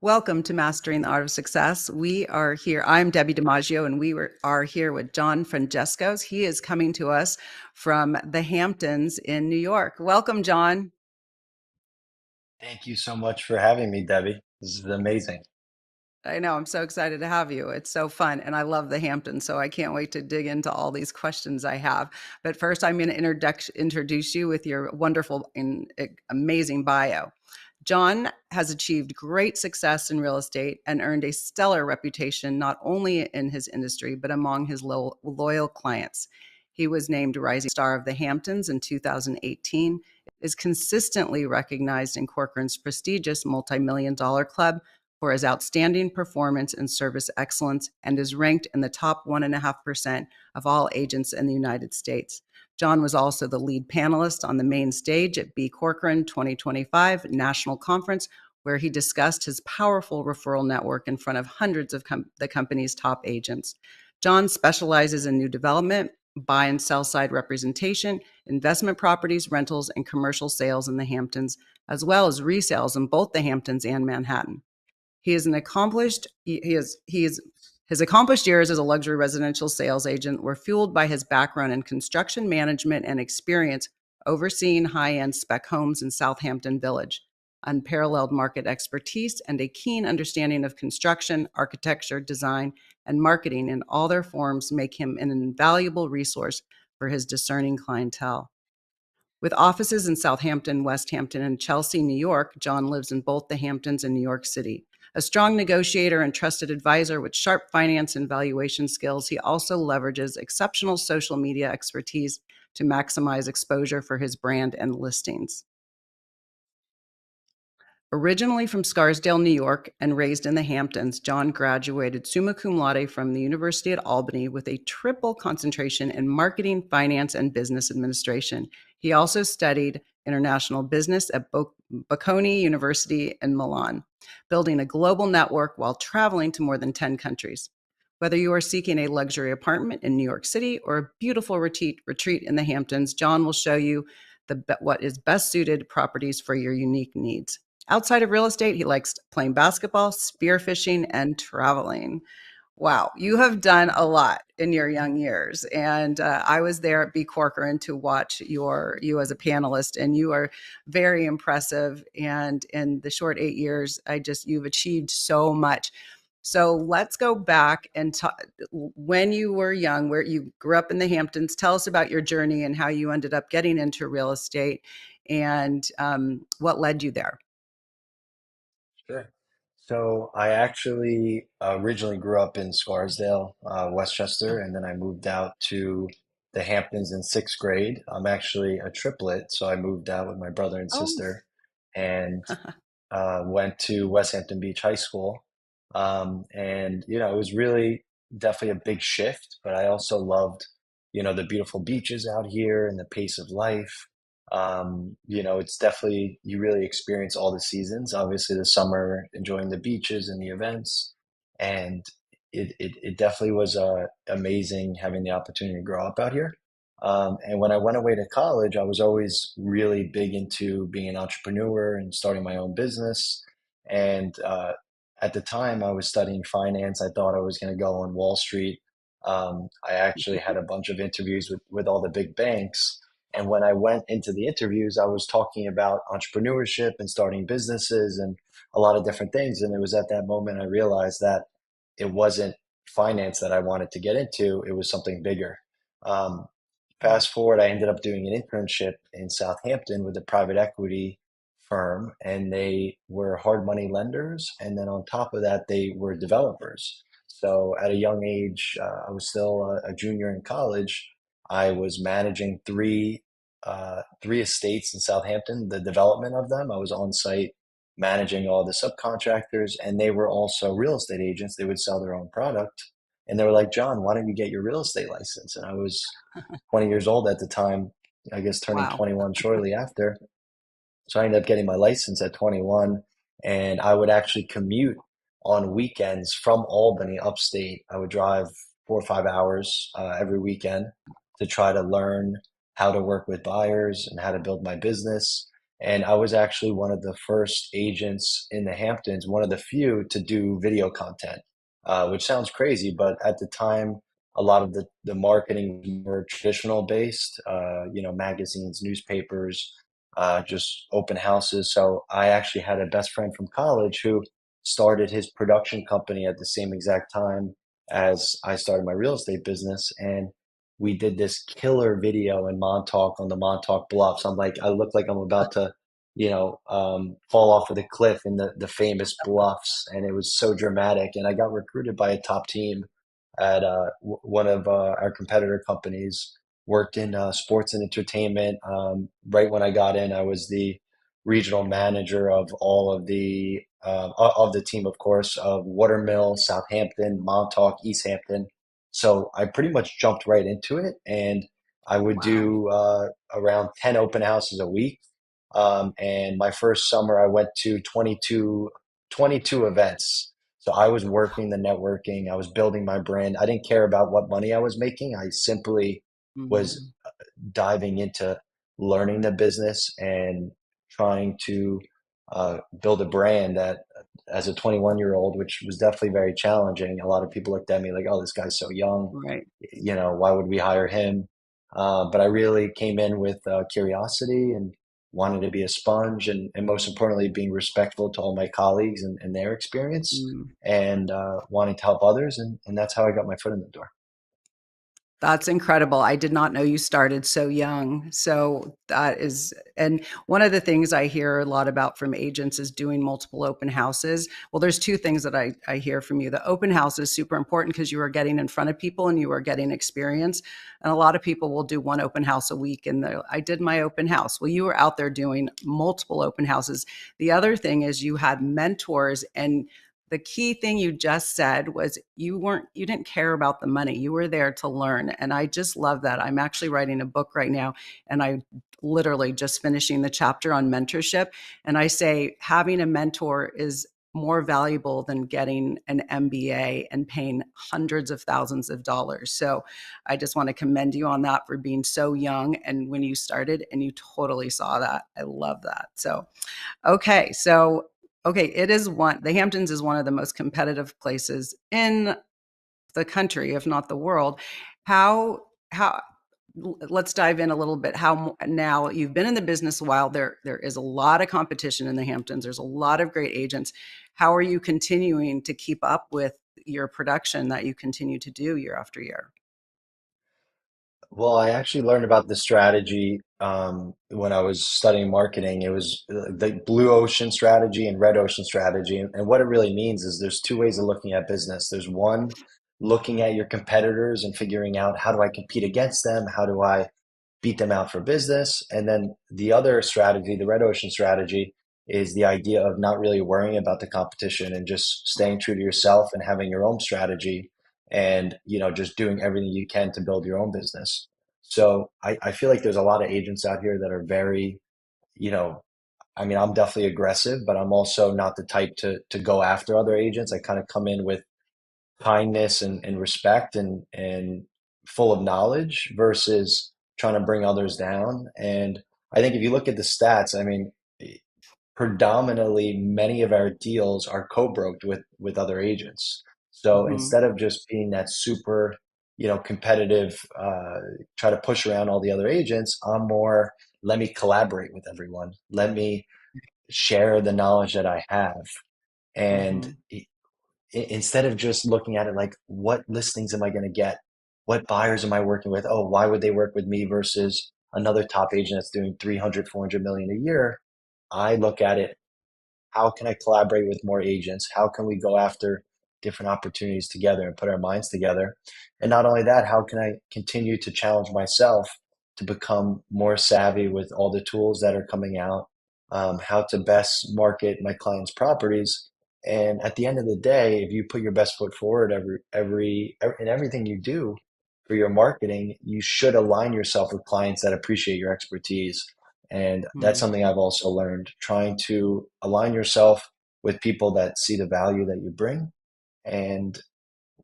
Welcome to Mastering the Art of Success. We are here. I'm Debbi DiMaggio, and are here with John Frangeskos. He is coming to us from the Hamptons in New York. Welcome, John. Thank you so much for having me, Debbie. This is amazing. I know, I'm so excited to have you. It's so fun, and I love the Hamptons, so I can't wait to dig into all these questions I have. But first, I'm going to introduce you with your wonderful and amazing bio. John has achieved great success in real estate and earned a stellar reputation not only in his industry, but among his loyal clients. He was named Rising Star of the Hamptons in 2018, is consistently recognized in Corcoran's prestigious multi-million dollar club for his outstanding performance and service excellence, and is ranked in the top 1.5% of all agents in the United States. John was also the lead panelist on the main stage at B. Corcoran 2025 National Conference, where he discussed his powerful referral network in front of hundreds of the company's top agents. John specializes in new development, buy and sell side representation, investment properties, rentals, and commercial sales in the Hamptons, as well as resales in both the Hamptons and Manhattan. He is an accomplished he is his accomplished years as a luxury residential sales agent were fueled by his background in construction management and experience overseeing high-end spec homes in Southampton Village. Unparalleled market expertise and a keen understanding of construction, architecture, design, and marketing in all their forms make him an invaluable resource for his discerning clientele. With offices in Southampton, Westhampton, and Chelsea, New York, John lives in both the Hamptons and New York City. A strong negotiator and trusted advisor with sharp finance and valuation skills, he also leverages exceptional social media expertise to maximize exposure for his brand and listings. Originally from Scarsdale, New York, and raised in the Hamptons, John graduated summa cum laude from the University at Albany with a triple concentration in marketing, finance, and business administration. He also studied international business at Bocconi University in Milan, building a global network while traveling to more than 10 countries. Whether you are seeking a luxury apartment in New York City or a beautiful retreat in the Hamptons, John will show you what is best suited properties for your unique needs. Outside of real estate, he likes playing basketball, spearfishing, and traveling. Wow, you have done a lot in your young years, and I was there at B Corcoran to watch you as a panelist, and you are very impressive. And in the short 8 years, you've achieved so much. So let's go back and talk when you were young, where you grew up in the Hamptons. Tell us about your journey and how you ended up getting into real estate, and what led you there. Sure. So I actually originally grew up in Scarsdale, Westchester, and then I moved out to the Hamptons in sixth grade. I'm actually a triplet, so I moved out with my brother and Oh, sister and went to Westhampton Beach High School. And, it was really definitely a big shift, but I also loved, the beautiful beaches out here and the pace of life. It's definitely, you really experience all the seasons. Obviously, the summer, enjoying the beaches and the events. And it definitely was amazing having the opportunity to grow up out here. And when I went away to college, I was always really big into being an entrepreneur and starting my own business. And at the time, I was studying finance. I thought I was going to go on Wall Street. I actually had a bunch of interviews with all the big banks. And when I went into the interviews, I was talking about entrepreneurship and starting businesses and a lot of different things. And it was at that moment I realized that it wasn't finance that I wanted to get into, it was something bigger. Um, Fast forward, I ended up doing an internship in Southampton with a private equity firm, and they were hard money lenders. And then on top of that, they were developers. So at a young age, I was still a junior in college. I was managing three estates in Southampton, the development of them. I was on site managing all the subcontractors, and they were also real estate agents. They would sell their own product. And they were like, John, why don't you get your real estate license? And I was 20 years old at the time, I guess turning Wow. 21 shortly after. So I ended up getting my license at 21, and I would actually commute on weekends from Albany upstate. I would drive 4 or 5 hours every weekend to try to learn how to work with buyers and how to build my business. And I was actually one of the first agents in the Hamptons, one of the few to do video content, which sounds crazy, but at the time, a lot of the marketing were traditional based, magazines, newspapers, just open houses. So I actually had a best friend from college who started his production company at the same exact time as I started my real estate business. And we did this killer video in Montauk on the Montauk Bluffs. I look like I'm about to, fall off of the cliff in the famous bluffs. And it was so dramatic. And I got recruited by a top team at one of our competitor companies, worked in sports and entertainment. Right when I got in, I was the regional manager of all of the team, of course, of Watermill, Southampton, Montauk, East Hampton. So I pretty much jumped right into it, and I would Wow. do around 10 open houses a week. And my first summer, I went to 22 events. So I was working the networking, I was building my brand. I didn't care about what money I was making. I simply was Mhm. diving into learning the business and trying to build a brand that, as a 21-year-old, which was definitely very challenging. A lot of people looked at me like, oh, this guy's so young. Right. Why would we hire him? But I really came in with curiosity and wanted to be a sponge, and most importantly, being respectful to all my colleagues and their experience, Mm. and wanting to help others. And that's how I got my foot in the door. That's incredible. I did not know you started so young. So that is, and one of the things I hear a lot about from agents is doing multiple open houses. Well, there's two things that I hear from you. The open house is super important because you are getting in front of people and you are getting experience. And a lot of people will do one open house a week and I did my open house. Well, you were out there doing multiple open houses. The other thing is you had mentors, and the key thing you just said was you didn't care about the money. You were there to learn. And I just love that. I'm actually writing a book right now, and I literally just finishing the chapter on mentorship. And I say having a mentor is more valuable than getting an MBA and paying hundreds of thousands of dollars. So I just want to commend you on that for being so young and when you started and you totally saw that. I love that. So okay, so okay, the Hamptons is one of the most competitive places in the country, if not the world. How let's dive in a little bit. Now you've been in the business a while. There is a lot of competition in the Hamptons. There's a lot of great agents. How are you continuing to keep up with your production that you continue to do year after year? Well, I actually learned about this strategy when I was studying marketing. It was the blue ocean strategy and red ocean strategy. And what it really means is there's two ways of looking at business. There's one, looking at your competitors and figuring out, how do I compete against them? How do I beat them out for business? And then the other strategy, the red ocean strategy, is the idea of not really worrying about the competition and just staying true to yourself and having your own strategy, and just doing everything you can to build your own business. So I feel like there's a lot of agents out here that are very, you know I mean, I'm definitely aggressive, but I'm also not the type to go after other agents. I kind of come in with kindness and respect, and full of knowledge, versus trying to bring others down. And I think if you look at the stats, I mean, predominantly many of our deals are co-broked with other agents. So Mhm. instead of just being that super, competitive, try to push around all the other agents, I'm more, let me collaborate with everyone. Let me share the knowledge that I have. And Mhm. instead of just looking at it like, what listings am I going to get? What buyers am I working with? Oh, why would they work with me versus another top agent that's doing 300, 400 million a year? I look at it, how can I collaborate with more agents? How can we go after different opportunities together and put our minds together? And not only that, how can I continue to challenge myself to become more savvy with all the tools that are coming out, how to best market my clients' properties? And at the end of the day, if you put your best foot forward in everything you do for your marketing, you should align yourself with clients that appreciate your expertise. And that's something Mhm. I've also learned, trying to align yourself with people that see the value that you bring and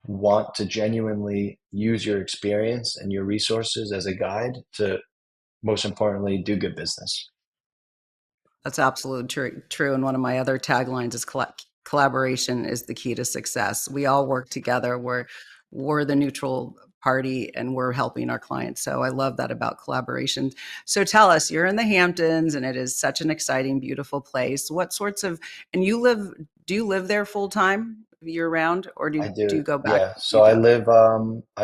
want to genuinely use your experience and your resources as a guide to, most importantly, do good business. That's absolutely true. And one of my other taglines is collaboration is the key to success. We all work together. We're the neutral party and we're helping our clients. So I love that about collaboration. So tell us, you're in the Hamptons and it is such an exciting, beautiful place. What sorts of, and do you live there full time year round or I do do, you go back? yeah. You So go. I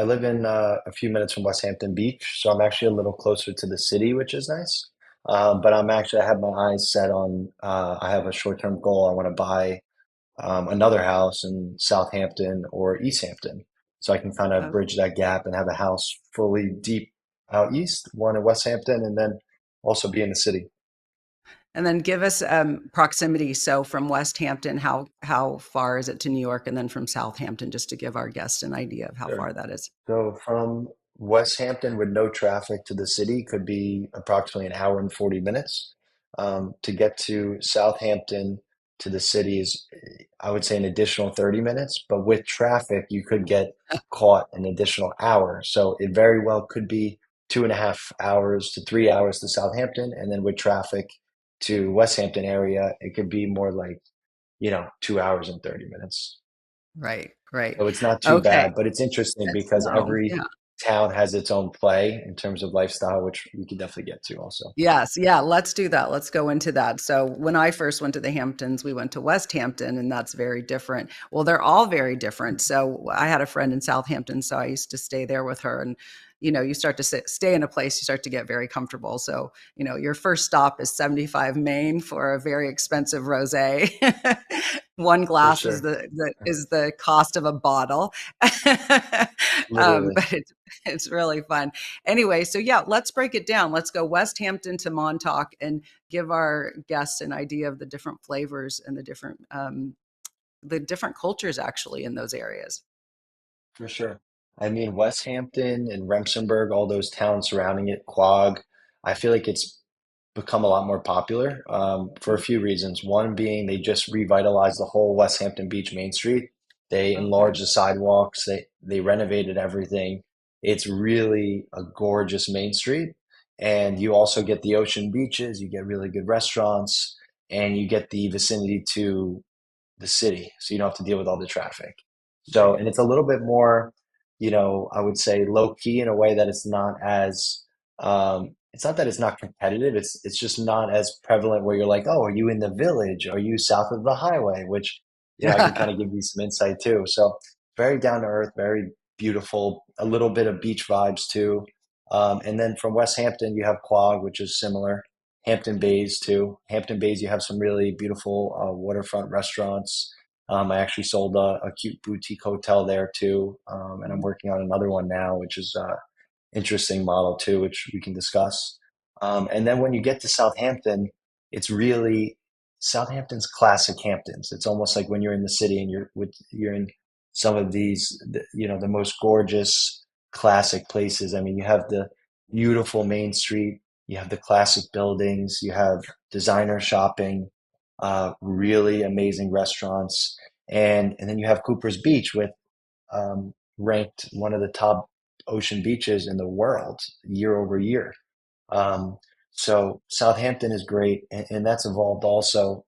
live in a few minutes from Westhampton Beach, so I'm actually a little closer to the city, which is nice. But I have my eyes set on I have a short-term goal. I want to buy another house in Southampton or East Hampton, so I can kind of Oh. bridge that gap and have a house fully deep out east, one in Westhampton, and then also be in the city. And then give us proximity. So from West Hampton, how far is it to New York? And then from Southampton, just to give our guests an idea of how Sure. far that is. So from Westhampton with no traffic to the city could be approximately an hour and 40 minutes. To get to Southampton to the city is, I would say, an additional 30 minutes, but with traffic, you could get caught an additional hour. So it very well could be 2.5 hours to 3 hours to Southampton, and then with traffic to Westhampton area, it could be more like, 2 hours and 30 minutes. Right, right. So it's not too Okay. bad, but it's interesting because No, every yeah. town has its own play in terms of lifestyle, which we could definitely get to also. Yes, yeah, let's do that. Let's go into that. So when I first went to the Hamptons, we went to West Hampton, and that's very different. Well, they're all very different. So I had a friend in Southampton, so I used to stay there with her. And you start to stay in a place, you start to get very comfortable. So your first stop is 75 Main for a very expensive rosé. One For glass is sure. the cost of a bottle, Literally. but it's really fun. Anyway, so yeah, let's break it down. Let's go West Hampton to Montauk and give our guests an idea of the different flavors and the different cultures actually in those areas. For sure. I mean, Westhampton and Remsenburg, all those towns surrounding it, Quogue, I feel like it's become a lot more popular for a few reasons. One being they just revitalized the whole Westhampton Beach Main Street. They Okay. enlarged the sidewalks. They renovated everything. It's really a gorgeous main street. And you also get the ocean beaches, you get really good restaurants, and you get the vicinity to the city, so you don't have to deal with all the traffic. So, Right. and it's a little bit more, I would say low key in a way that it's not that it's not competitive. It's just not as prevalent where you're like, oh, are you in the village? Are you south of the highway? Which, I can kind of give you some insight too. So very down to earth, very beautiful, a little bit of beach vibes too. And then from West Hampton, you have Quogue, which is similar. Hampton Bays too. Hampton Bays, you have some really beautiful waterfront restaurants. I actually sold a cute boutique hotel there too, and I'm working on another one now, which is interesting model too, which we can discuss. And then when you get to Southampton, it's really Southampton's classic Hamptons. It's almost like when you're in the city and you're in some of these, the most gorgeous classic places. I mean, you have the beautiful Main Street, you have the classic buildings, you have designer shopping, really amazing restaurants, and then you have Cooper's Beach with ranked one of the top ocean beaches in the world year over year. Um, so Southampton is great, and that's evolved also.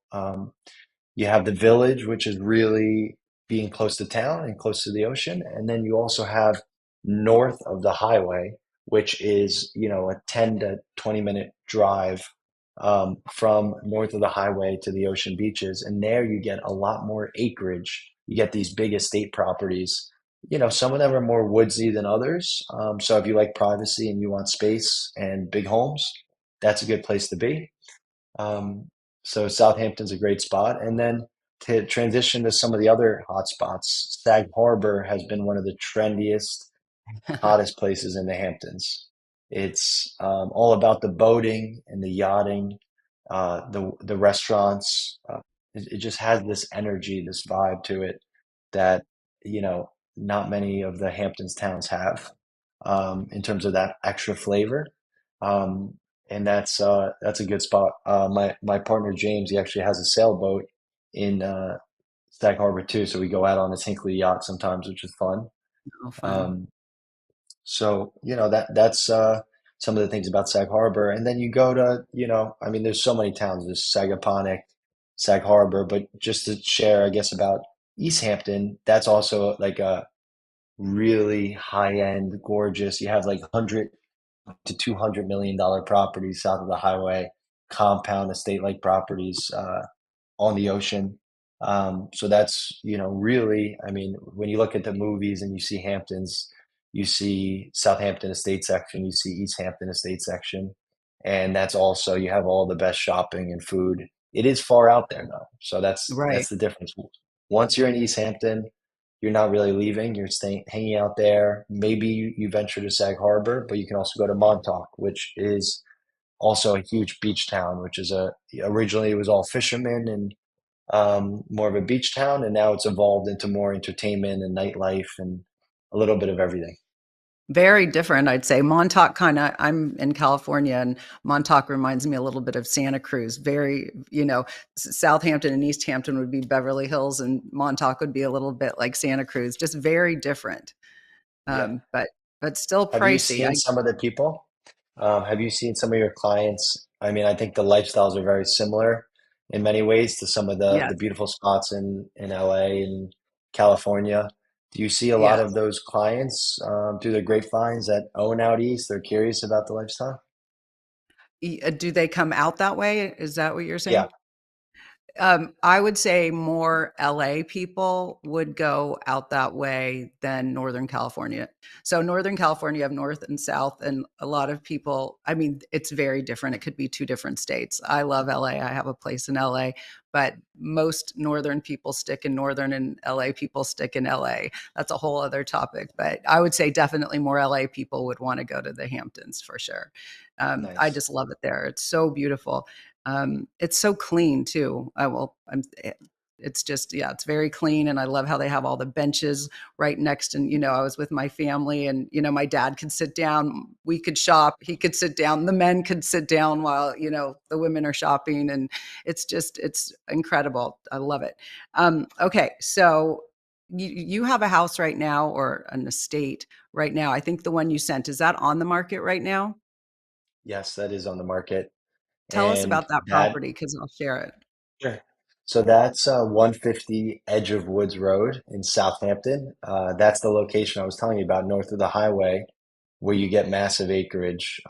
You have the village, which is really being close to town and close to the ocean. And then you also have north of the highway, which is, a 10 to 20-minute drive from north of the highway to the ocean beaches. And there you get a lot more acreage. You get these big estate properties. Some of them are more woodsy than others. So if you like privacy and you want space and big homes, that's a good place to be. Um, so Southampton's a great spot. And then to transition to some of the other hot spots, Sag Harbor has been one of the trendiest, hottest places in the Hamptons. It's all about the boating and the yachting, the restaurants. It just has this energy, this vibe to it that not many of the Hamptons towns have in terms of that extra flavor. Um, and that's a good spot. My partner James, he actually has a sailboat in Sag Harbor too, so we go out on his Hinkley yacht sometimes, which is fun. Oh, fun. Um, so that's some of the things about Sag Harbor. And then you go to, I mean, there's so many towns. There's Sagaponic, Sag Harbor, but just to share, I guess, about East Hampton, that's also like a really high-end, gorgeous. You have like 100 to $200 million properties south of the highway, compound estate-like properties on the ocean. So that's, really, I mean, when you look at the movies and you see Hamptons, you see Southampton Estate section, you see East Hampton Estate section, and that's also you have all the best shopping and food. It is far out there though, so that's Right. the difference. Once you're in East Hampton, you're not really leaving. You're staying, hanging out there. Maybe you venture to Sag Harbor, but you can also go to Montauk, which is also a huge beach town, which is originally it was all fishermen and more of a beach town, and now it's evolved into more entertainment and nightlife and a little bit of everything. Very different, I'd say. Montauk kinda I'm in California, and Montauk reminds me a little bit of Santa Cruz. Very, Southampton and East Hampton would be Beverly Hills, and Montauk would be a little bit like Santa Cruz, just very different. Yeah. Um, but but still Have you pricey. seen some of the people? Have you seen some of your clients? I mean, I think the lifestyles are very similar in many ways to some of the Yes, beautiful spots in LA and California. Do you see a lot of yes. those clients through the grapevines that own out east? They're curious about the lifestyle. Do they come out that way? Is that what you're Yeah, saying? I would say more LA people would go out that way than Northern California. So Northern California, you have North and South, and a lot of people, I mean, it's very different. It could be two different states. I love LA. I have a place in LA, but most Northern people stick in Northern and LA people stick in LA. That's a whole other topic. But I would say definitely more LA people would want to go to the Hamptons for sure. I nice. just love it there. It's so beautiful. It's so clean too. It's just, yeah, it's very clean. And I love how they have all the benches right next. And, I was with my family and, my dad could sit down, we could shop, he could sit down, the men could sit down while, the women are shopping. And it's incredible. I love it. Okay. So you have a house right now or an estate right now. I think the one you sent, is that on the market right now? Yes, that is on the market, Tell us and about that that property because I'll share it. sure. So that's 150 Edge of Woods Road in Southampton. That's the location I was telling you about, north of the highway, where you get massive acreage.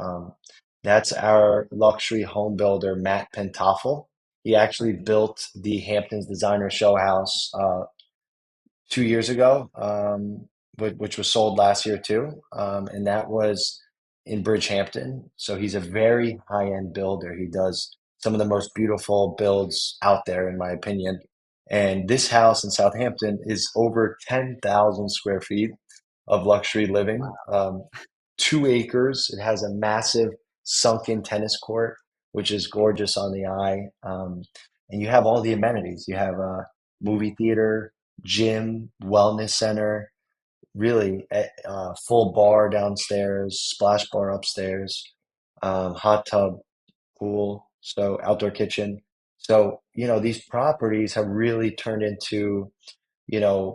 That's our luxury home builder, Matt Pentoffel. He actually built the Hamptons Designer Show House 2 years ago, which was sold last year too, and that was in Bridgehampton. So he's a very high-end builder. He does some of the most beautiful builds out there, in my opinion. And this house in Southampton is over 10,000 square feet of luxury living. 2 acres. It has a massive sunken tennis court, which is gorgeous on the eye. And you have all the amenities. You have a movie theater, gym, wellness center, really full bar downstairs, splash bar upstairs, hot tub, pool, so outdoor kitchen. So, these properties have really turned into,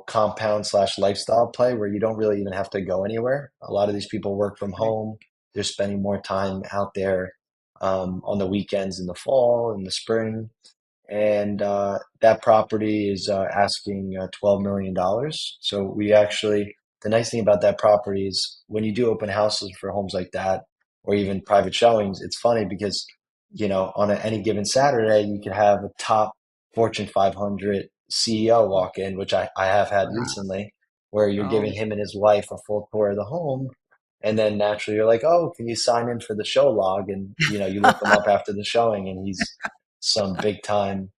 compound slash lifestyle play where you don't really even have to go anywhere. A lot of these people work from Right. home. They're spending more time out there on the weekends in the fall, in the spring, and that property is asking $12 million. So we actually, the nice thing about that property is when you do open houses for homes like that, or even private showings, it's funny because on any given Saturday you could have a top Fortune 500 CEO walk in, which I have had Wow. recently, where you're Oh, giving him and his wife a full tour of the home. And then naturally you're like, oh, can you sign in for the show log? And you look him up after the showing, and he's some big time,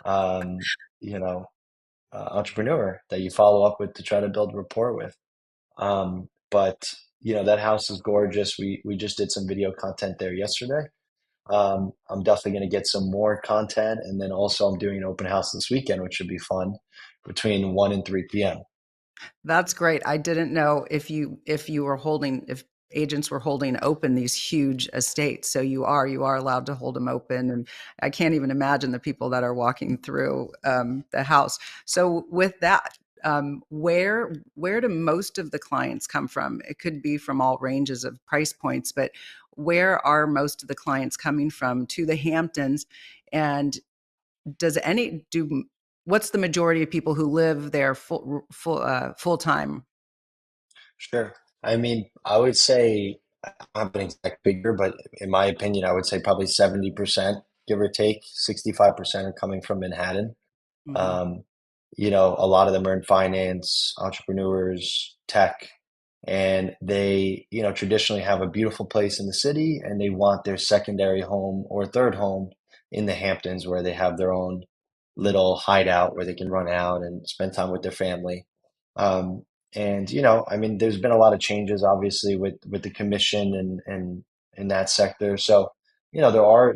um, you know, entrepreneur that you follow up with to try to build rapport with. But that house is gorgeous. We just did some video content there yesterday. I'm definitely going to get some more content, and then also I'm doing an open house this weekend, which should be fun, between 1 and 3 p.m. that's great. I didn't know if you were holding if agents were holding open these huge estates. So you are allowed to hold them open, and I can't even imagine the people that are walking through the house. So with that, where do most of the clients come from? It could be from all ranges of price points, but where are most of the clients coming from to the Hamptons? And does any do what's the majority of people who live there full time? Sure. I mean, I would say I don't have an exact figure, but in my opinion, I would say probably 70%, give or take, 65% are coming from Manhattan. Hmm. Um, a lot of them are in finance, entrepreneurs, tech, and they, traditionally have a beautiful place in the city and they want their secondary home or third home in the Hamptons where they have their own little hideout where they can run out and spend time with their family. Um, and I mean, there's been a lot of changes, obviously, with the commission and in that sector. So, there are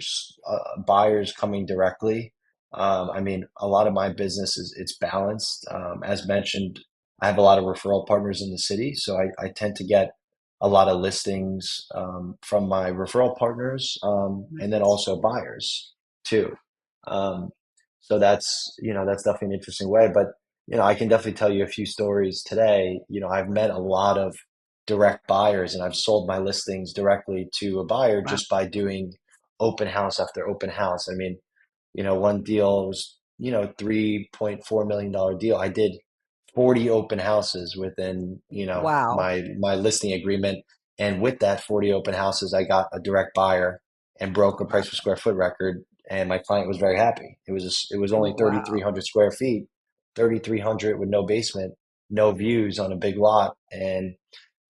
buyers coming directly. I mean, a lot of my business is it's balanced. As mentioned, I have a lot of referral partners in the city, so I tend to get a lot of listings from my referral partners, and then also buyers too. Um, so that's definitely an interesting way. But I can definitely tell you a few stories today. I've met a lot of direct buyers, and I've sold my listings directly to a buyer Wow. just by doing open house after open house. I mean, one deal was, $3.4 million deal. I did 40 open houses within, Wow. my listing agreement. And with that 40 open houses, I got a direct buyer and broke a price per square foot record. And my client was very happy. It was only Wow. 3,300 square feet, 3,300 with no basement, no views on a big lot. And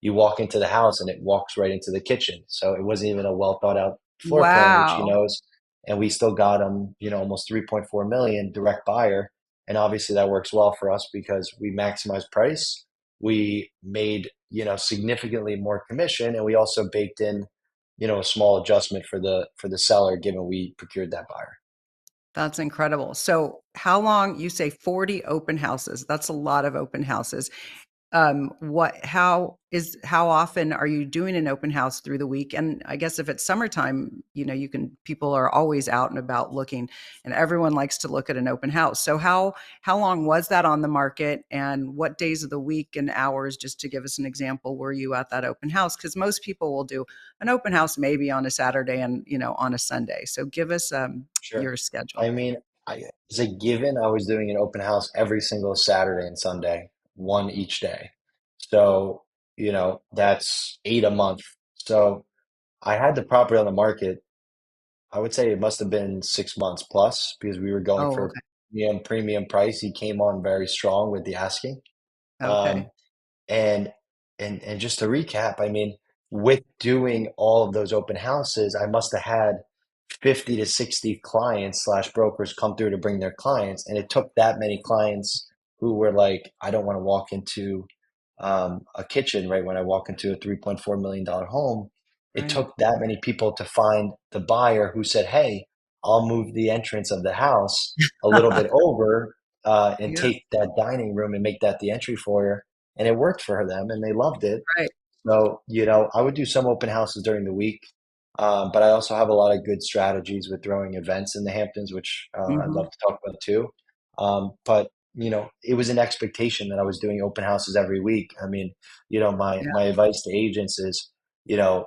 you walk into the house and it walks right into the kitchen. So it wasn't even a well thought out floor plan, which he Wow. knows. And we still got him, almost 3.4 million direct buyer. And obviously that works well for us because we maximize price. We made, significantly more commission, and we also baked in, a small adjustment for the seller given we procured that buyer. That's incredible. So, how long you say 40 open houses? That's a lot of open houses. How often are you doing an open house through the week? And I guess if it's summertime, people are always out and about looking, and everyone likes to look at an open house. So how long was that on the market, and what days of the week and hours, just to give us an example, were you at that open house? Because most people will do an open house maybe on a Saturday and on a Sunday. So give us Sure. your I schedule. mean, as a given, I was doing an open house every single Saturday and Sunday, one each day. So, that's 8 a month. So I had the property on the market. I would say it must have been 6 months plus because we were going Oh, for okay. premium price. He came on very strong with the asking. Um, Okay. and and just to recap, I mean, with doing all of those open houses, I must have had 50 to 60 clients slash brokers come through to bring their clients. And it took that many clients who were like, I don't want to walk into a kitchen right when I walk into a $3.4 million home. It Right. took that many people to find the buyer who said, hey, I'll move the entrance of the house a little bit over and Yeah. take that dining room and make that the entry foyer. And it worked for them and they loved it. Right. So, I would do some open houses during the week, but I also have a lot of good strategies with throwing events in the Hamptons, which I'd love Mhm. to talk about too. But it was an expectation that I was doing open houses every week. I mean, my Yeah. my advice to agents is, you know,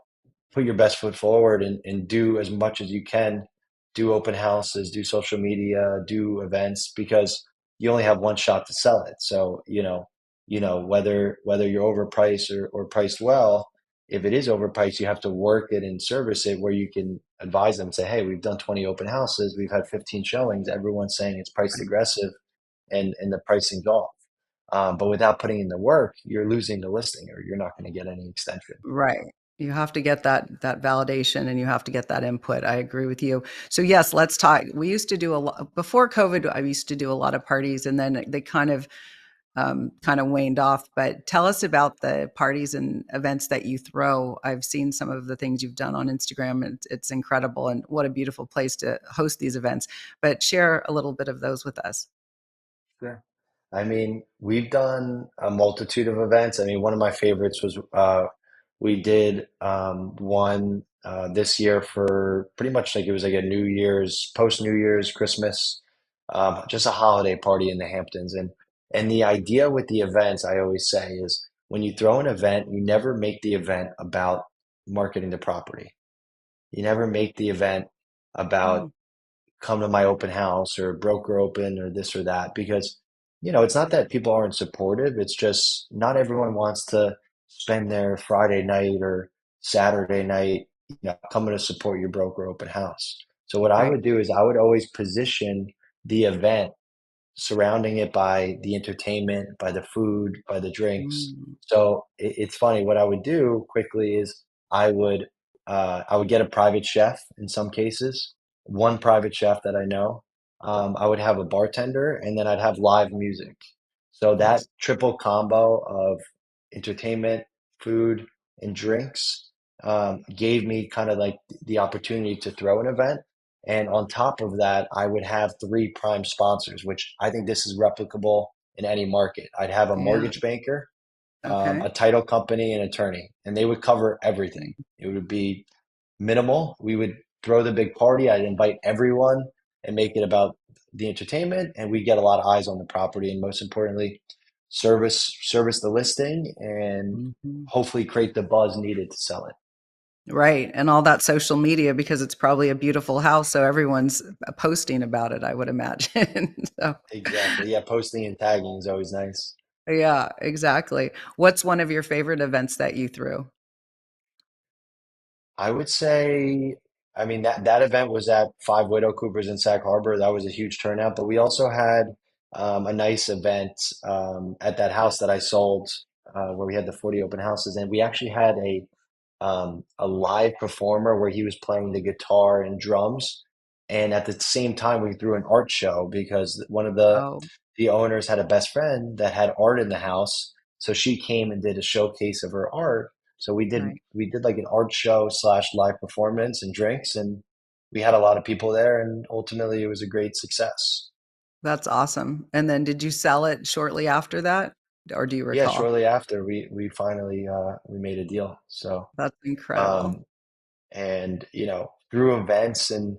put your best foot forward and do as much as you can. Do open houses, do social media, do events because you only have one shot to sell it. So, whether you're overpriced or priced well, if it is overpriced, you have to work it and service it where you can advise them, say, hey, we've done 20 open houses, we've had 15 showings, everyone's saying it's priced Right. aggressive and the pricing's off. But without putting in the work, you're losing the listing or you're not going to get any extension. Right. You have to get that validation, and you have to get that input. I agree with you. So yes, let's talk. We used to do a lot before COVID. I used to do a lot of parties, and then they kind of waned off. But tell us about the parties and events that you throw. I've seen some of the things you've done on Instagram. It's incredible, and what a beautiful place to host these events. But share a little bit of those with us. Sure. I mean, we've done a multitude of events. I mean, one of my favorites was we did one this year for pretty much like it was like a New Year's, post New Year's, Christmas, just a holiday party in the Hamptons. And the idea with the events, I always say, is when you throw an event, you never make the event about marketing the property. You never make the event about Oh, come to my open house or broker open or this or that because it's not that people aren't supportive, it's just not everyone wants to spend their Friday night or Saturday night coming to support your broker open house. So what I right. would do is I would always position the event surrounding it by the entertainment, by the food, by the drinks. Mm, So it's funny. What I would do quickly is I would get a private chef in some cases, one private chef that I know. I would have a bartender, and then I'd have live music. So that nice. triple combo of entertainment, food, and drinks gave me kind of like the opportunity to throw an event. And on top of that, I would have three prime sponsors, which I think this is replicable in any market. I'd have a Yeah. mortgage banker, Okay. a title company, and attorney, and they would cover everything. It would be minimal. We would throw the big party. I'd invite everyone and make it about the entertainment, and we get a lot of eyes on the property, and most importantly, service the listing, and Mhm. hopefully create the buzz needed to sell it. Right, and all that social media because it's probably a beautiful house, so everyone's posting about it, I would imagine. So, Exactly. Yeah, posting and tagging is always nice. yeah, exactly. What's one of your favorite events that you threw? I would say, I mean that event was at Five Widow Coopers in Sag Harbor. That was a huge turnout, but we also had a nice event at that house that I sold, where we had the 40 open houses, and we actually had a live performer where he was playing the guitar and drums, and at the same time we threw an art show because one of Oh, the owners had a best friend that had art in the house, so she came and did a showcase of her art. So nice. we did like an art show slash live performance and drinks, and we had a lot of people there, and ultimately it was a great success. That's awesome. And then did you sell it shortly after that, or do you Yeah, recall? shortly after we finally we made a deal. So That's incredible. um, and through events and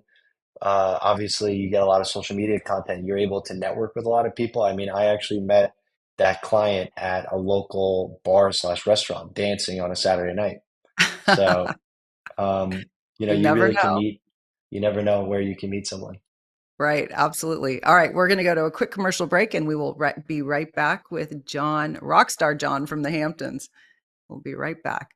obviously you get a lot of social media content. You're able to network with a lot of people. I mean, I actually met that client at a local bar slash restaurant dancing on a Saturday night. So, um, You you never really can know. meet, you never know where you can meet someone. Right, absolutely. All right, we're gonna go to a quick commercial break, and we will be right back with John, rockstar John from the Hamptons. We'll be right back.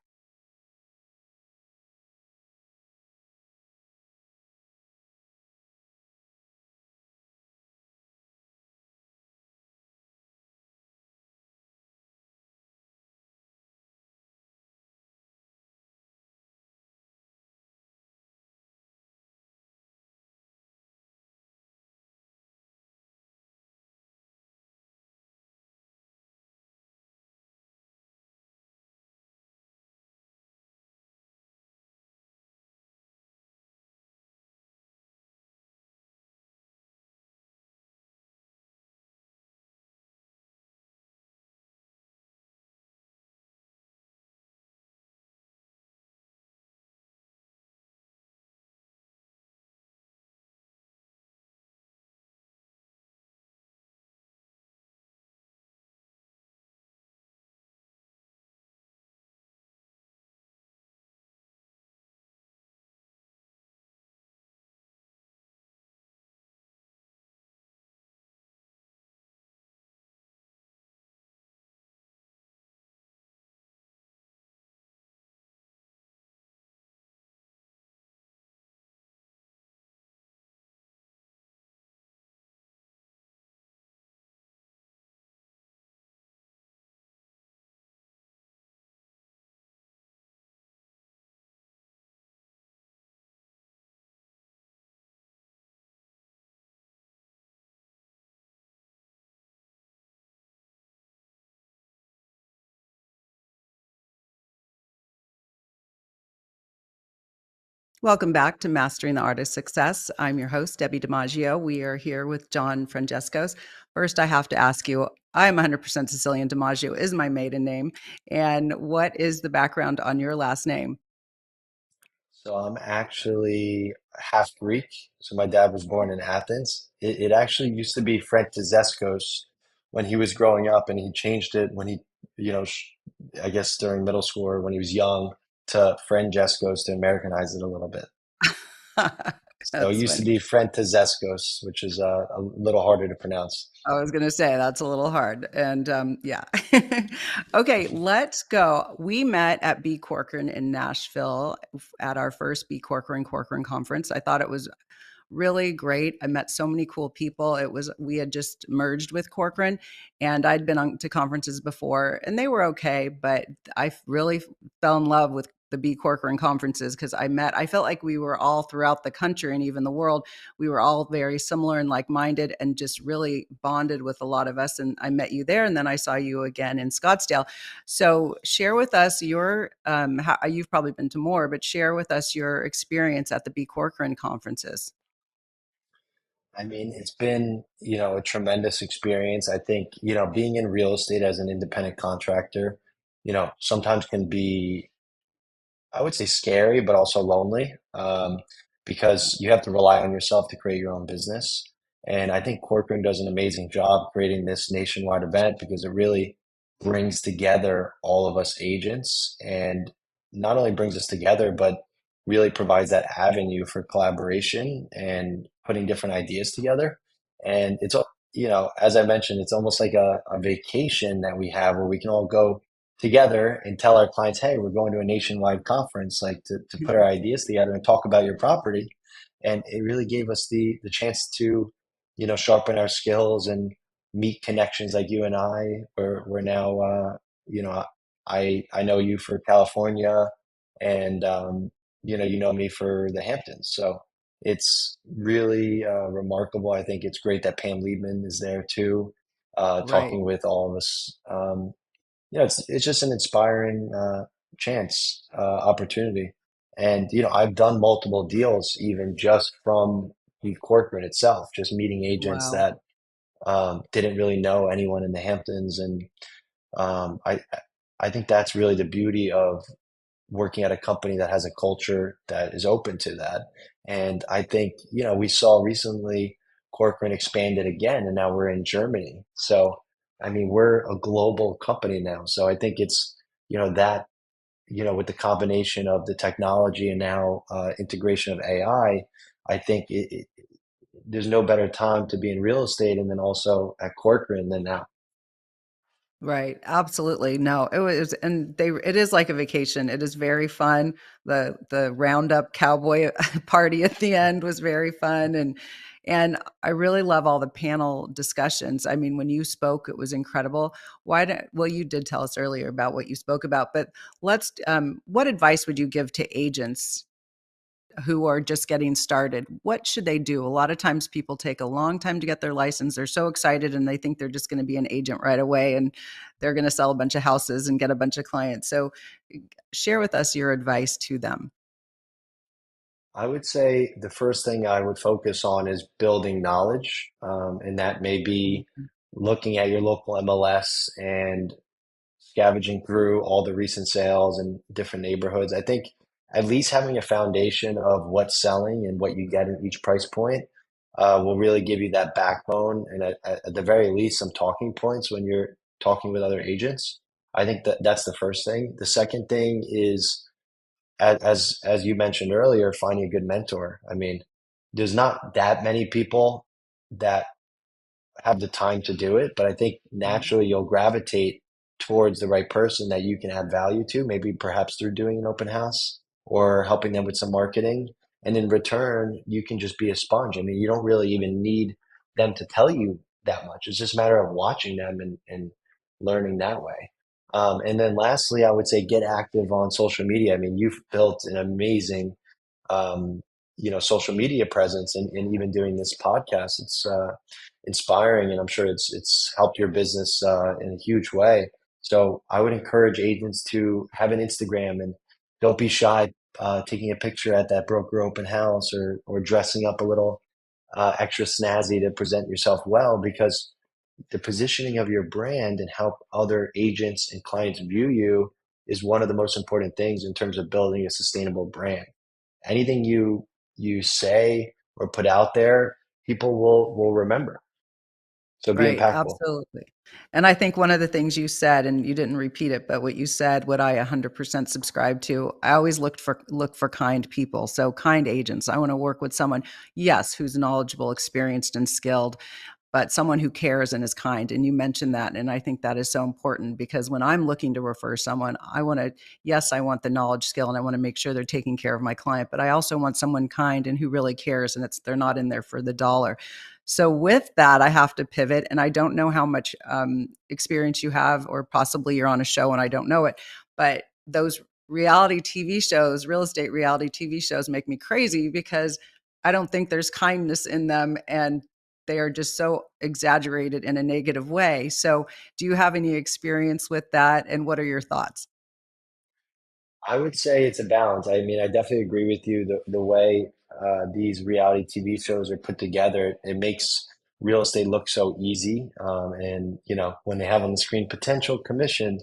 Welcome back to Mastering the Art of Success. I'm your host, Debbie DiMaggio. We are here with John Frangeskos. First, I have to ask you, I'm 100% Sicilian. DiMaggio is my maiden name. And what is the background on your last name? So I'm actually half Greek. So my dad was born in Athens. It actually used to be Frangeskos when he was growing up, and he changed it when he, you know, sh I guess during middle school or when he was young to Frangeskos to Americanize it a little bit. So it That's used to funny. be Frangeskos, which is a little harder to pronounce. I was gonna say that's a little hard, and yeah. Okay, let's go. We met at B Corcoran in Nashville at our first B Corcoran conference. I thought it was really great. I met so many cool people. It was we had just merged with Corcoran, and I'd been on to conferences before, and they were okay, but I really fell in love with the B Corcoran conferences because I felt like we were all throughout the country and even the world. We were all very similar and like-minded, and just really bonded with a lot of us. And I met you there, and then I saw you again in Scottsdale. So share with us your how, you've probably been to more, but share with us your experience at the B Corcoran conferences. I mean, it's been, a tremendous experience. I think, being in real estate as an independent contractor, sometimes can be, I would say, scary, but also lonely, because you have to rely on yourself to create your own business. And I think Corcoran does an amazing job creating this nationwide event because it really brings together all of us agents and not only brings us together, but really provides that avenue for collaboration and putting different ideas together. And as I mentioned, it's almost like a vacation that we have where we can all go together and tell our clients, hey, we're going to a nationwide conference, like to put our ideas together and talk about your property. And it really gave us the chance to, sharpen our skills and meet connections like you and I. We're now, you know, I know you for California, and you know me for the Hamptons. So it's really remarkable. I think it's great that Pam Liebman is there too, Right. talking with all of us. It's just an inspiring chance opportunity, and I've done multiple deals even just from the corporate itself, just meeting agents Wow. that didn't really know anyone in the Hamptons, and um, I I think that's really the beauty of working at a company that has a culture that is open to that. And I think, we saw recently Corcoran expanded again, and now we're in Germany. So, I mean, we're a global company now. So I think it's, that, with the combination of the technology and now integration of AI, I think there's no better time to be in real estate and then also at Corcoran than now. Right. Absolutely. No, it was, and it is like a vacation. It is very fun. The roundup cowboy party at the end was very fun. And I really love all the panel discussions. I mean, when you spoke, it was incredible. Well, you did tell us earlier about what you spoke about, but what advice would you give to agents who are just getting started? What should they do? A lot of times people take a long time to get their license. They're so excited and they think they're just going to be an agent right away and they're going to sell a bunch of houses and get a bunch of clients. So share with us your advice to them. I would say the first thing I would focus on is building knowledge, and that may be looking at your local MLS and scavenging through all the recent sales in different neighborhoods. I think at least having a foundation of what's selling and what you get at each price point will really give you that backbone and at the very least some talking points when you're talking with other agents. I think that that's the first thing. The second thing is as you mentioned earlier, finding a good mentor. I mean, there's not that many people that have the time to do it, but I think Mhm. naturally you'll gravitate towards the right person that you can add value to, maybe perhaps through doing an open house or helping them with some marketing. And in return, you can just be a sponge. I mean, you don't really even need them to tell you that much. It's just a matter of watching them and learning that way. And then lastly, I would say get active on social media. I mean, you've built an amazing um, social media presence and even doing this podcast. It's inspiring, and I'm sure it's helped your business in a huge way. So I would encourage agents to have an Instagram and don't be shy taking a picture at that broker open house or dressing up a little extra snazzy to present yourself well because the positioning of your brand and how other agents and clients view you is one of the most important things in terms of building a sustainable brand. Anything you say or put out there, people will remember. So be Right, impactful. absolutely. And I think one of the things you said, and you didn't repeat it, but what you said, what I 100% subscribe to, I always look for kind people. So kind agents. I want to work with someone, yes, who's knowledgeable, experienced, and skilled, but someone who cares and is kind. And you mentioned that. And I think that is so important because when I'm looking to refer someone, I want to, yes, I want the knowledge, skill, and I want to make sure they're taking care of my client, but I also want someone kind and who really cares and they're not in there for the dollar. So with that, I have to pivot, and I don't know how much experience you have, or possibly you're on a show and I don't know it, but those reality TV shows, real estate reality TV shows, make me crazy because I don't think there's kindness in them, and they are just so exaggerated in a negative way. So, do you have any experience with that? And what are your thoughts? I would say it's a balance. I mean, I definitely agree with you. The way these reality TV shows are put together, it makes real estate look so easy. And you know, when they have on the screen potential commission,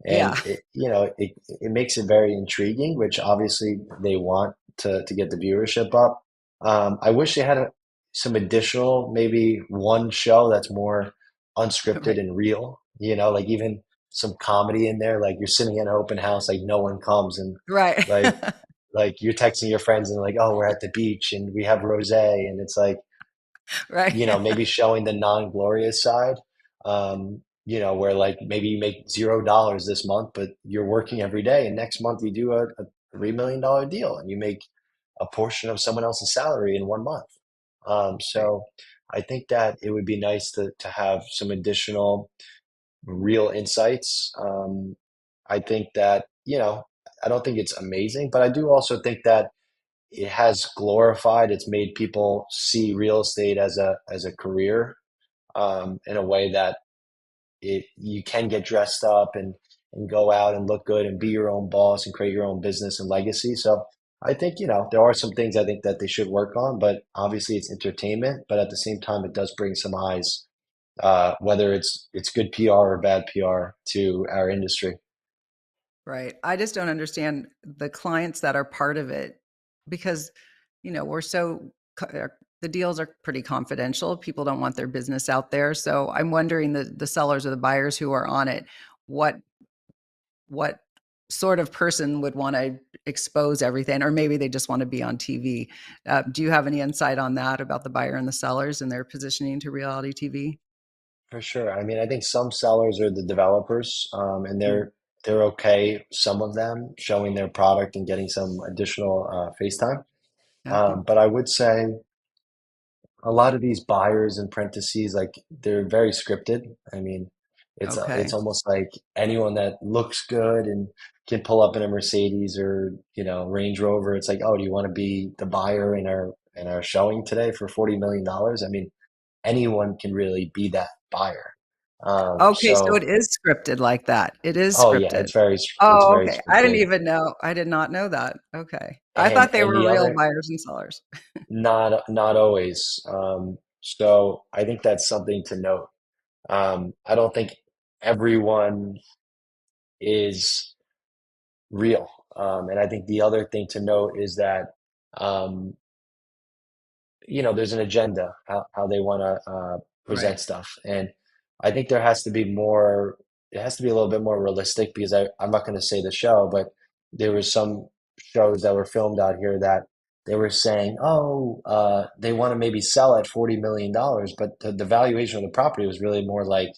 Yeah, and it makes it very intriguing, which obviously they want to get the viewership up. I wish they had some additional, maybe one show that's more unscripted right, and real. You know, like even some comedy in there. Like you're sitting in an open house, like no one comes, and right, like like you're texting your friends and like, oh, we're at the beach and we have rosé, and it's like, right, you know, maybe showing the non-glorious side. Where like maybe you make $0 this month, but you're working every day, and next month you do a $3 million deal and you make a portion of someone else's salary in 1 month. right, So I think that it would be nice to have some additional real insights. I think that, I don't think it's amazing, but I do also think that it has glorified, it's made people see real estate as a career, in a way that you can get dressed up and go out and look good and be your own boss and create your own business and legacy. So I think, there are some things I think that they should work on, but obviously it's entertainment, but at the same time, it does bring some eyes, whether it's good PR or bad PR to our industry. right. I just don't understand the clients that are part of it because, we're the deals are pretty confidential. People don't want their business out there. So I'm wondering the sellers or the buyers who are on it, what what sort of person would want to expose everything, or maybe they just want to be on TV. Do you have any insight on that about the buyer and the sellers and their positioning to reality TV? For sure. I mean, I think some sellers are the developers, and Mm, they're okay, some of them showing their product and getting some additional face time. okay. But I would say a lot of these buyers in parentheses, like they're very scripted. I mean, it's Okay. almost like anyone that looks good and can pull up in a Mercedes or Range Rover. It's like, oh, do you want to be the buyer in our showing today for $40 million? I mean, anyone can really be that buyer. Okay, so it So, is scripted like that. It is oh yeah, scripted. it's Oh, very okay. I didn't scripted, even know. I did not know that. Okay. I and thought they and were the real other, buyers and sellers. not always. So I think that's something to note. I don't think everyone is real. And I think the other thing to note is that, um, there's an agenda how they want to Right. present stuff. And I think it has to be a little bit more realistic because I'm not going to say the show, but there was some shows that were filmed out here that they were saying, oh, they want to maybe sell at $40 million, but the valuation of the property was really more like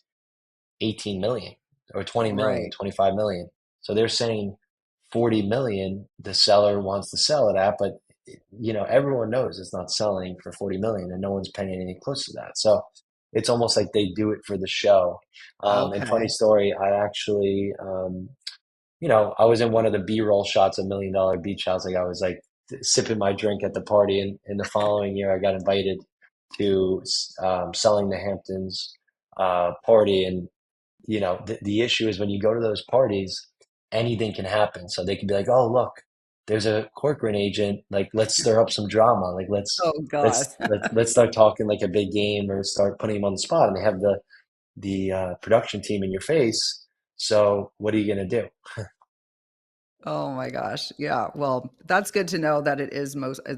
18 million or 20 million, Right. 25 million. So they're saying 40 million the seller wants to sell it at, but everyone knows it's not selling for 40 million and no one's paying anything close to that. So it's almost like they do it for the show. And funny Okay. story, I actually, I was in one of the B-roll shots of $1 Million Beach House. Like I was like sipping my drink at the party. And in the following year, I got invited to selling the Hamptons party. And the issue is when you go to those parties, anything can happen. So they could be like, "Oh, look, there's a Corcoran agent. Like, let's stir up some drama. Like, let's Oh God. let's let's let's start talking like a big game or start putting him on the spot." And they have the production team in your face. So what are you gonna do? Oh my gosh. Yeah. Well, that's good to know that it is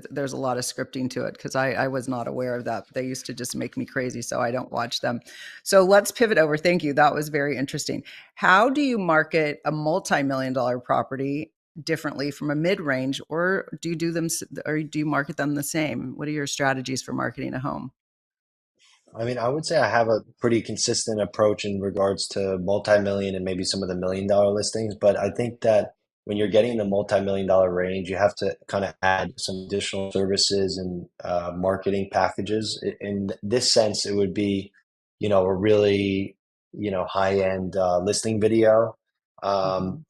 there's a lot of scripting to it because I was not aware of that. They used to just make me crazy, so I don't watch them. So let's pivot over. Thank you. That was very interesting. How do you market a multi-million dollar property differently from a mid-range, or do you do them, or do you market them the same? What are your strategies for marketing a home? I mean, I would say I have a pretty consistent approach in regards to multi-million and maybe some of the million-dollar listings, but I think that when you're getting in the multi-million dollar range, you have to kind of add some additional services and marketing packages. In this sense, it would be, a really, high-end listing video. Mhm.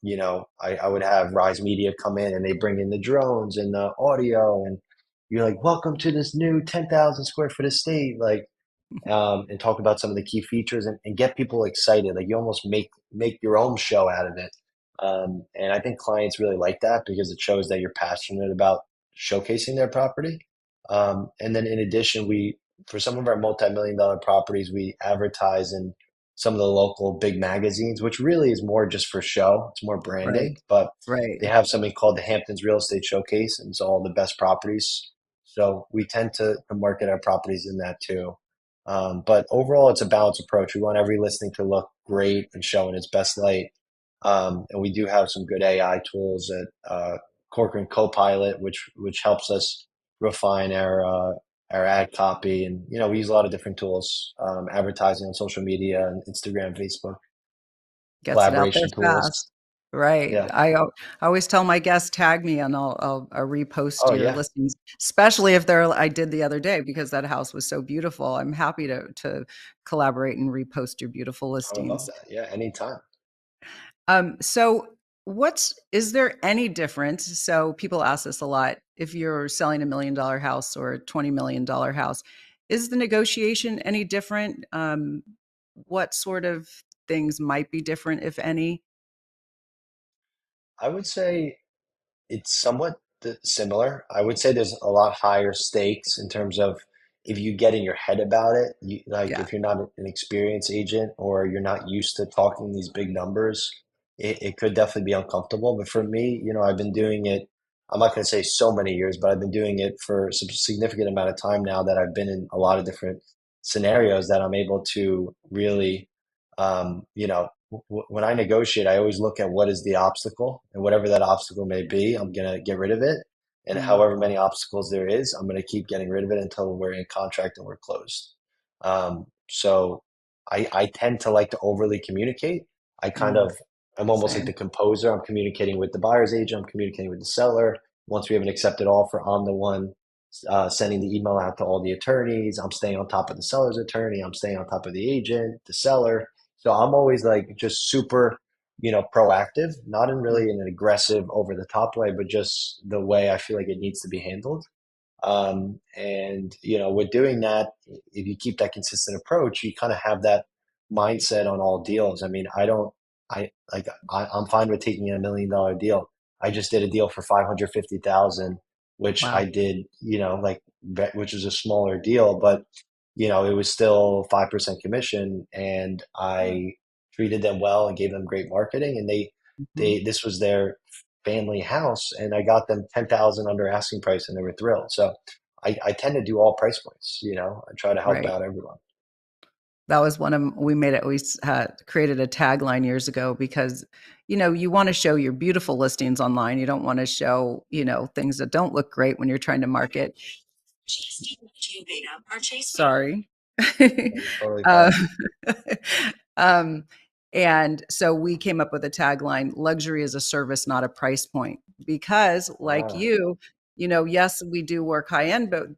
I would have Rise Media come in and they bring in the drones and the audio, and you're like, welcome to this new 10,000 square foot estate. Like, and talk about some of the key features and get people excited. Like you almost make your own show out of it. And I think clients really like that because it shows that you're passionate about showcasing their property. And then in addition, we for some of our multi-million dollar properties, we advertise in some of the local big magazines, which really is more just for show. It's more Right. branding, but Right. they have something called the Hamptons Real Estate Showcase, and it's all the best properties. So we tend to market our properties in that too. But overall, it's a balanced approach. We want every listing to look great and show in its best light. And we do have some good AI tools at Corcoran Copilot, which helps us refine our ad copy. And we use a lot of different tools, advertising on social media and Instagram, Facebook, Gets it out there collaboration fast. tools. Right. Yeah. I always tell my guests, tag me and I'll repost Oh your yeah. listings, especially if they're I did the other day because that house was so beautiful. I'm happy to collaborate and repost your beautiful I would love listings. that. Yeah. Anytime. So is there any difference? So people ask this a lot. If you're selling $1 million house or a $20 million house, is the negotiation any different? What sort of things might be different, if any? I would say it's somewhat similar. I would say there's a lot higher stakes in terms of if you get in your head about it, like Yeah. if you're not an experienced agent or you're not used to talking these big numbers, it could definitely be uncomfortable. But for me, I've been doing it, I'm not going to say so many years, but I've been doing it for some significant amount of time now that I've been in a lot of different scenarios that I'm able to really, when I negotiate, I always look at what is the obstacle, and whatever that obstacle may be, I'm gonna get rid of it. And Mm, however many obstacles there is, I'm gonna keep getting rid of it until we're in contract and we're closed. So I tend to like to overly communicate. I kind mm, of I'm almost like same. the composer. I'm communicating with the buyer's agent. I'm communicating with the seller. Once we have an accepted offer, I'm the one sending the email out to all the attorneys. I'm staying on top of the seller's attorney. I'm staying on top of the agent, the seller. So I'm always like just super, proactive, not in Mm, really in an aggressive, over the top way, but just the way I feel like it needs to be handled. And with doing that, if you keep that consistent approach, you kind of have that mindset on all deals. I mean, I'm fine with taking a $1 million deal. I just did a deal for 550,000, which I wow. did, which was a smaller deal, but it was still 5% commission, and I treated them well and gave them great marketing, and Mhm. this was their family house, and I got them 10,000 under asking price, and they were thrilled. So I tend to do all price points. I try to help Right. out everyone. That was one of we made it we created a tagline years ago because, you wanna show your beautiful listings online. You don't wanna show, things that don't look great when you're trying to market. Sorry. It's totally Uh, fine. um, and so we came up with a tagline, "Luxury is a service, not a price point." Because like Ah, you, yes, we do work high end, but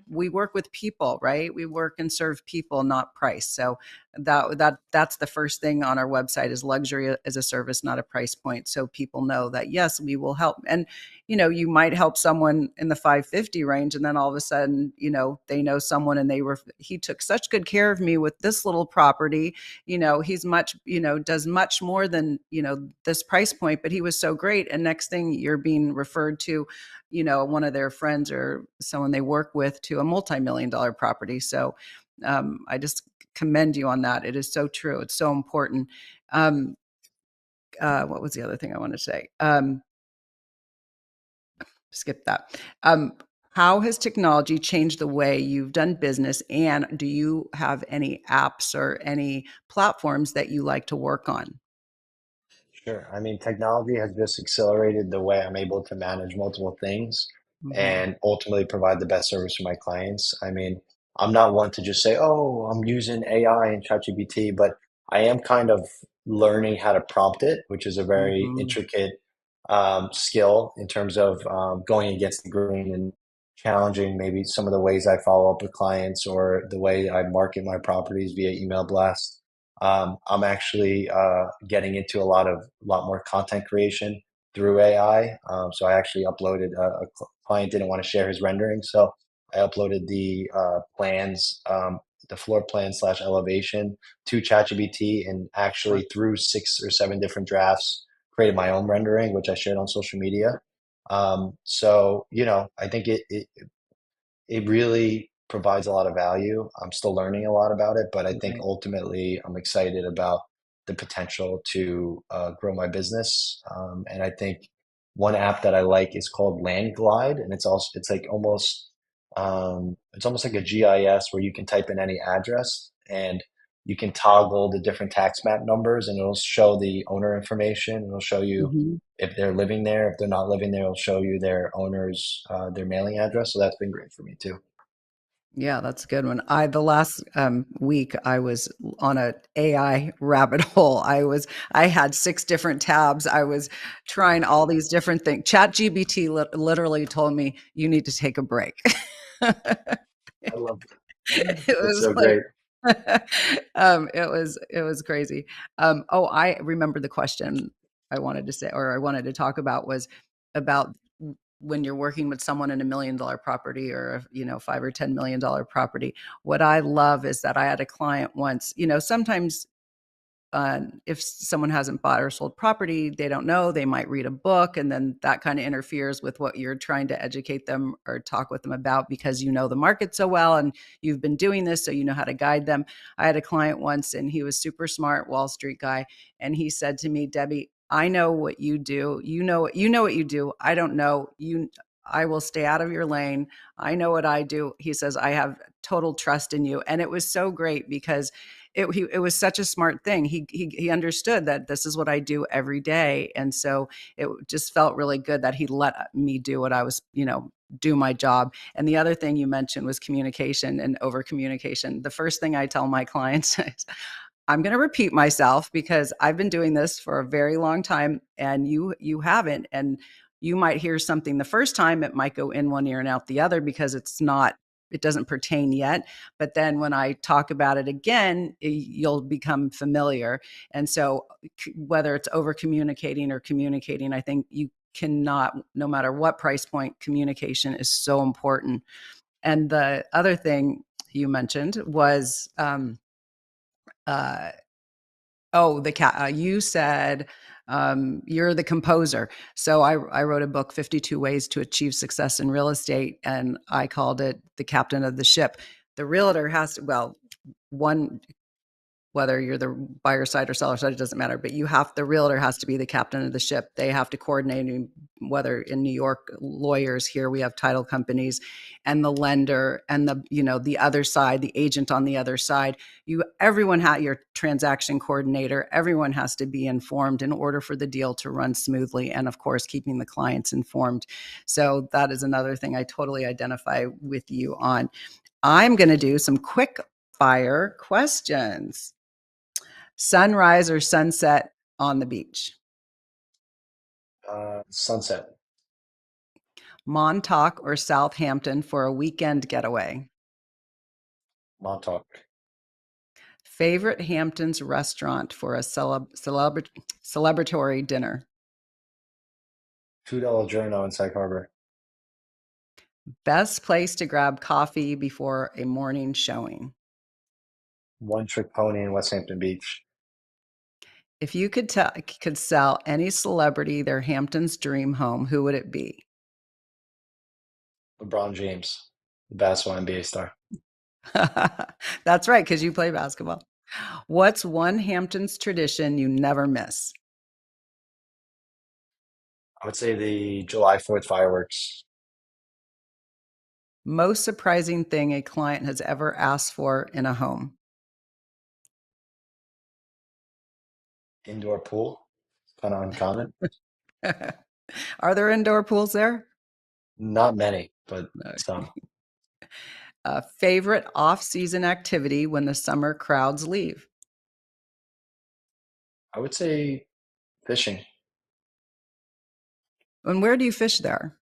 we work with people, right? We work and serve people, not price. So that's the first thing on our website is luxury as a service, not a price point. So people know that yes, we will help. And you might help someone in the 550 range, and then all of a sudden, they know someone and he took such good care of me with this little property. He's much, does much more than, this price point, but he was so great. And next thing you're being referred to, one of their friends or someone they work with to a multi-million dollar property. So I just commend you on that. It is so true. It's so important. Um, what was the other thing I wanted to say? skip that. How has technology changed the way you've done business? And do you have any apps or any platforms that you like to work on? Sure. I mean, technology has just accelerated the way I'm able to manage multiple things Hmm. and ultimately provide the best service for my clients. I mean, I'm not one to just say, oh, I'm using AI and ChatGPT, but I am kind of learning how to prompt it, which is a very Hmm. intricate skill in terms of going against the grain and challenging maybe some of the ways I follow up with clients or the way I market my properties via email blast. I'm actually getting into a lot more content creation through AI. So I actually uploaded client didn't want to share his rendering, so I uploaded the floor plan slash elevation to ChatGPT, and actually through 6 or 7 different drafts, created my own rendering, which I shared on social media. So I think it really provides a lot of value. I'm still learning a lot about it, but I think Right. ultimately I'm excited about the potential to grow my business. And I think one app that I like is called Land Glide, and it's almost like a GIS where you can type in any address and you can toggle the different tax map numbers, and it'll show the owner information. It'll show you Hmm. if they're living there. If they're not living there, it'll show you their owner's their mailing address. So that's been great for me too. Yeah, that's a good one. The last week I was on a AI rabbit hole. I had 6 different tabs. I was trying all these different things. ChatGPT literally told me you need to take a break. I love It That's was so like great. it was crazy. Oh, I remember the question I wanted to say, or I wanted to talk about, was about when you're working with someone in $1 million property, or $5 or $10 million property. What I love is that I had a client once. Sometimes if someone hasn't bought or sold property, they don't know, they might read a book, and then that kind of interferes with what you're trying to educate them or talk with them about, because you know the market so well and you've been doing this, so you know how to guide them. I had a client once, and he was super smart Wall Street guy, and he said to me, Debbie, I know what you do. You know what you do. I don't know. I will stay out of your lane. I know what I do. He says, I have total trust in you. And it was so great because it was such a smart thing. He understood that this is what I do every day, and so it just felt really good that he let me do what I was, do my job. And the other thing you mentioned was communication and over communication. The first thing I tell my clients is, I'm going to repeat myself because I've been doing this for a very long time and you haven't. And you might hear something the first time, it might go in one ear and out the other because it doesn't pertain yet. But then when I talk about it again, you'll become familiar. And so whether it's over communicating or communicating, I think you cannot, no matter what price point, communication is so important. And the other thing you mentioned was, uh, oh, the cat. You said you're the composer. So I wrote a book, 52 Ways to Achieve Success in Real Estate, and I called it The Captain of the Ship. The realtor has to, well, one, whether you're the buyer side or seller side, it doesn't matter. But the realtor has to be the captain of the ship. They have to coordinate, whether in New York, lawyers, here we have title companies, and the lender, and the other side, the agent on the other side. Everyone your transaction coordinator, everyone has to be informed in order for the deal to run smoothly. And of course, keeping the clients informed. So that is another thing I totally identify with you on. I'm going to do some quick fire questions. Sunrise or sunset on the beach? Sunset, Montauk or Southampton for a weekend getaway? Montauk, Favorite Hamptons restaurant for a celebratory dinner? $2 journal in Sag Harbor, Best place to grab coffee before a morning showing? One Trick Pony in Westhampton Beach, If you could sell any celebrity their Hamptons dream home, who would it be? LeBron James, the basketball NBA star. That's right, because you play basketball. What's one Hamptons tradition you never miss? I would say the July 4th fireworks. Most surprising thing a client has ever asked for in a home. Indoor pool, kind of uncommon. Are there indoor pools there? Not many, but No. some. Favorite off-season activity when the summer crowds leave? I would say fishing. And where do you fish there?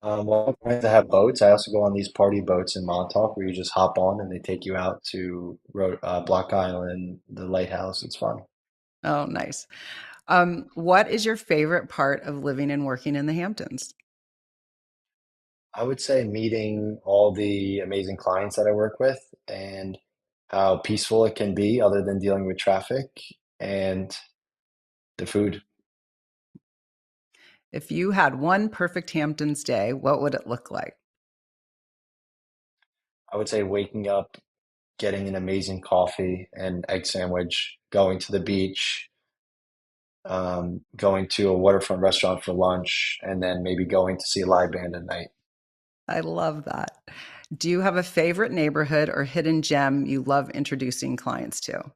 Well, I to have boats. I also go on these party boats in Montauk where you just hop on and they take you out to Block Island, the lighthouse. It's fun. Oh, nice. What is your favorite part of living and working in the Hamptons? I would say meeting all the amazing clients that I work with and how peaceful it can be other than dealing with traffic and the food. If you had one perfect Hamptons day, what would it look like? I would say waking up, getting an amazing coffee and egg sandwich, going to the beach, going to a waterfront restaurant for lunch, and then maybe going to see a live band at night. I love that. Do you have a favorite neighborhood or hidden gem you love introducing clients to?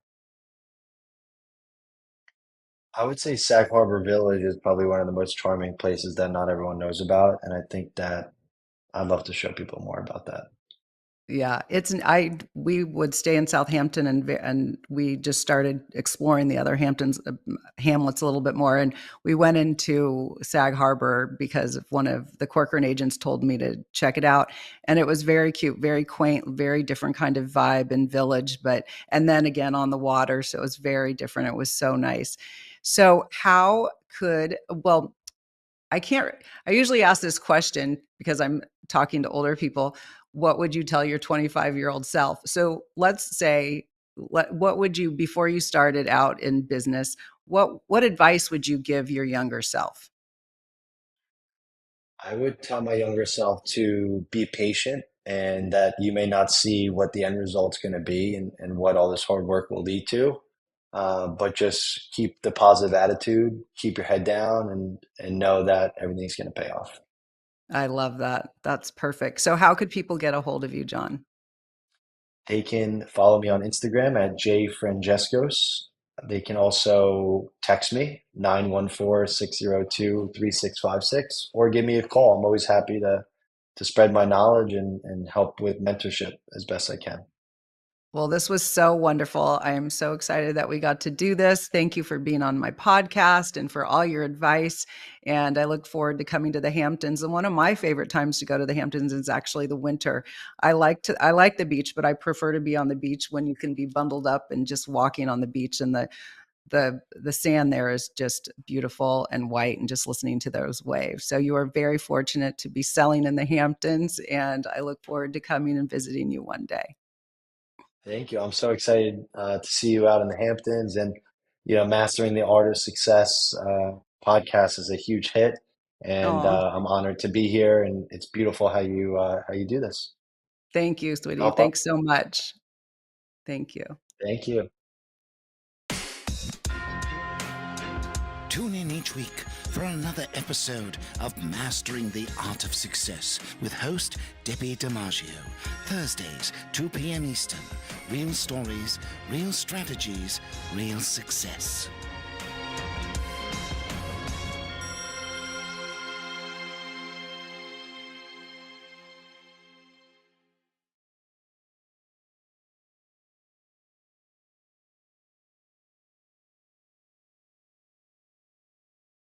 I would say Sag Harbor Village is probably one of the most charming places that not everyone knows about, and I think that I'd love to show people more about that. Yeah, it's an I we would stay in Southampton and we just started exploring the other Hamptons hamlets a little bit more, and we went into Sag Harbor because of one of the Corcoran agents told me to check it out, and it was very cute, very quaint, very different kind of vibe and village, but and then again on the water, so it was very different. It was so nice. So how could well I can't I usually ask this question because I'm talking to older people. What would you tell your 25-year-old self? So let's say what would you before you started out in business, what advice would you give your younger self? I would tell my younger self to be patient and that you may not see what the end result's going to be and what all this hard work will lead to. But just keep the positive attitude, keep your head down, and know that everything's going to pay off. I love that. That's perfect. So how could people get a hold of you, John? They can follow me on Instagram at jfrangeskos. They can also text me 914-602-3656 or give me a call. I'm always happy to spread my knowledge and help with mentorship as best I can. Well, this was so wonderful. I am so excited that we got to do this. Thank you for being on my podcast and for all your advice. And I look forward to coming to the Hamptons. And one of my favorite times to go to the Hamptons is actually the winter. I like the beach, but I prefer to be on the beach when you can be bundled up and just walking on the beach and the sand there is just beautiful and white and just listening to those waves. So you are very fortunate to be selling in the Hamptons and I look forward to coming and visiting you one day. Thank you. I'm so excited to see you out in the Hamptons and Mastering the Art of Success podcast is a huge hit, and Oh, I'm honored to be here. And it's beautiful how you do this. thank you, sweetie. Pop up. Thanks so much. Thank you. Thank you. Tune in each week for another episode of Mastering the Art of Success with host Debbi DiMaggio. Thursdays, 2 p.m. Eastern. Real stories, real strategies, real success.